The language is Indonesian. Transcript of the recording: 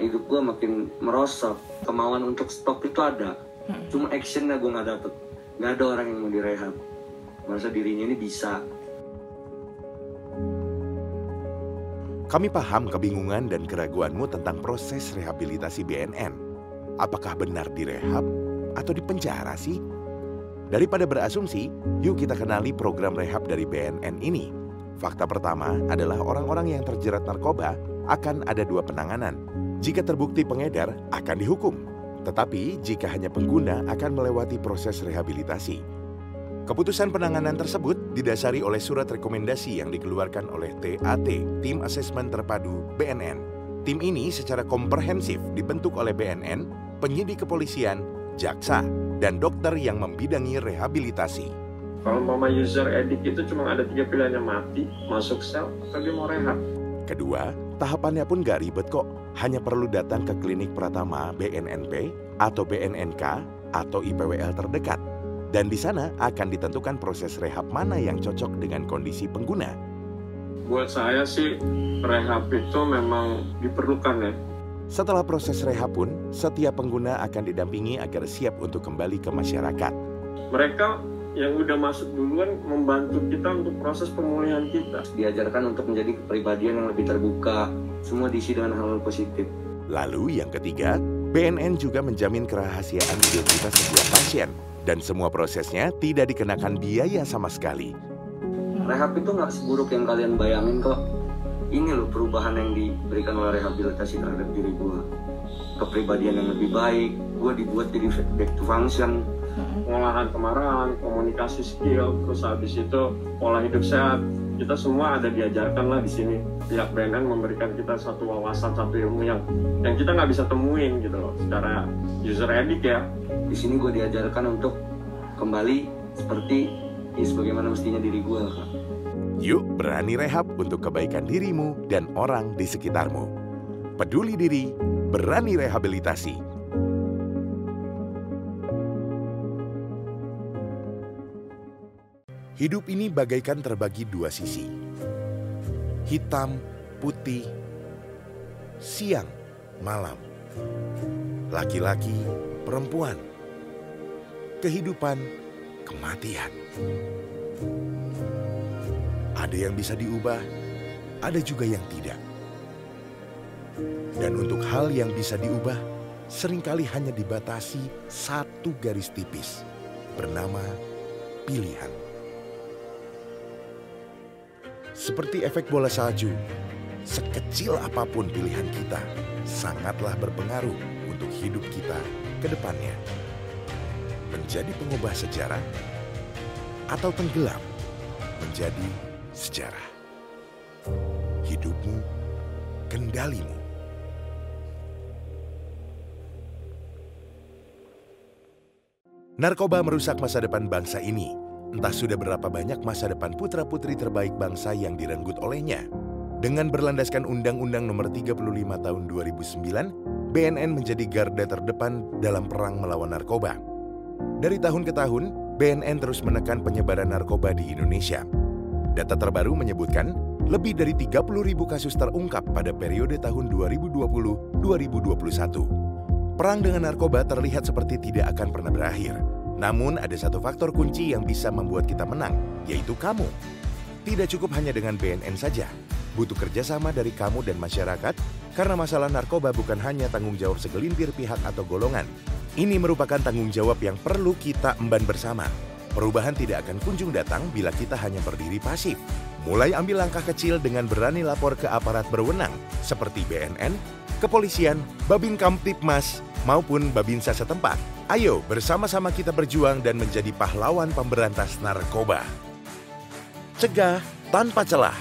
hidup gue makin merosot. Kemauan untuk stop itu ada, cuma actionnya gue nggak dapet. Nggak ada orang yang mau direhab, merasa dirinya ini bisa. Kami paham kebingungan dan keraguanmu tentang proses rehabilitasi BNN. Apakah benar direhab atau dipenjara sih? Daripada berasumsi, yuk kita kenali program rehab dari BNN ini. Fakta pertama adalah orang-orang yang terjerat narkoba akan ada 2 penanganan. Jika terbukti pengedar, akan dihukum. Tetapi jika hanya pengguna, akan melewati proses rehabilitasi. Keputusan penanganan tersebut didasari oleh surat rekomendasi yang dikeluarkan oleh TAT, Tim Asesmen Terpadu BNN. Tim ini secara komprehensif dibentuk oleh BNN, penyidik kepolisian, jaksa, dan dokter yang membidangi rehabilitasi. Kalau mama user edik itu cuma ada 3 pilihannya, mati, masuk sel, atau dia mau rehab. Kedua, tahapannya pun gak ribet kok. Hanya perlu datang ke klinik Pratama BNNP atau BNNK atau IPWL terdekat. Dan di sana akan ditentukan proses rehab mana yang cocok dengan kondisi pengguna. Buat saya sih, rehab itu memang diperlukan ya. Setelah proses rehab pun, setiap pengguna akan didampingi agar siap untuk kembali ke masyarakat. Mereka yang udah masuk duluan membantu kita untuk proses pemulihan kita. Diajarkan untuk menjadi kepribadian yang lebih terbuka, semua diisi dengan hal-hal positif. Lalu yang ketiga, BNN juga menjamin kerahasiaan identitas setiap pasien. Dan semua prosesnya tidak dikenakan biaya sama sekali. Rehab itu nggak seburuk yang kalian bayangin kok. Ini loh perubahan yang diberikan oleh rehabilitasi terhadap diri gue. Kepribadian yang lebih baik, gue dibuat jadi back to function. Pengolahan kemarahan, komunikasi skill, terus habis itu pola hidup sehat. Kita semua ada diajarkan lah di sini. Pihak BNN memberikan kita satu wawasan, satu ilmu yang kita nggak bisa temuin gitu loh. Secara user edik ya. Di sini gue diajarkan untuk kembali seperti sebagaimana mestinya diri gue. Yuk berani rehab untuk kebaikan dirimu dan orang di sekitarmu. Peduli diri, berani rehabilitasi. Hidup ini bagaikan terbagi 2 sisi. Hitam, putih, siang, malam. Laki-laki, perempuan. Kehidupan, kematian. Ada yang bisa diubah, ada juga yang tidak. Dan untuk hal yang bisa diubah, seringkali hanya dibatasi 1 garis tipis, bernama pilihan. Seperti efek bola salju, sekecil apapun pilihan kita, sangatlah berpengaruh untuk hidup kita ke depannya. Menjadi pengubah sejarah atau tenggelam menjadi sejarah. Hidupmu, kendalimu. Narkoba merusak masa depan bangsa ini. Entah sudah berapa banyak masa depan putra-putri terbaik bangsa yang direnggut olehnya. Dengan berlandaskan Undang-Undang Nomor 35 Tahun 2009, BNN menjadi garda terdepan dalam perang melawan narkoba. Dari tahun ke tahun, BNN terus menekan penyebaran narkoba di Indonesia. Data terbaru menyebutkan lebih dari 30.000 kasus terungkap pada periode tahun 2020-2021. Perang dengan narkoba terlihat seperti tidak akan pernah berakhir. Namun ada satu faktor kunci yang bisa membuat kita menang, yaitu kamu. Tidak cukup hanya dengan BNN saja. Butuh kerjasama dari kamu dan masyarakat, karena masalah narkoba bukan hanya tanggung jawab segelintir pihak atau golongan. Ini merupakan tanggung jawab yang perlu kita emban bersama. Perubahan tidak akan kunjung datang bila kita hanya berdiri pasif. Mulai ambil langkah kecil dengan berani lapor ke aparat berwenang, seperti BNN, kepolisian, Babin Kamtibmas, maupun Babinsa setempat. Ayo bersama-sama kita berjuang dan menjadi pahlawan pemberantas narkoba. Cegah tanpa celah.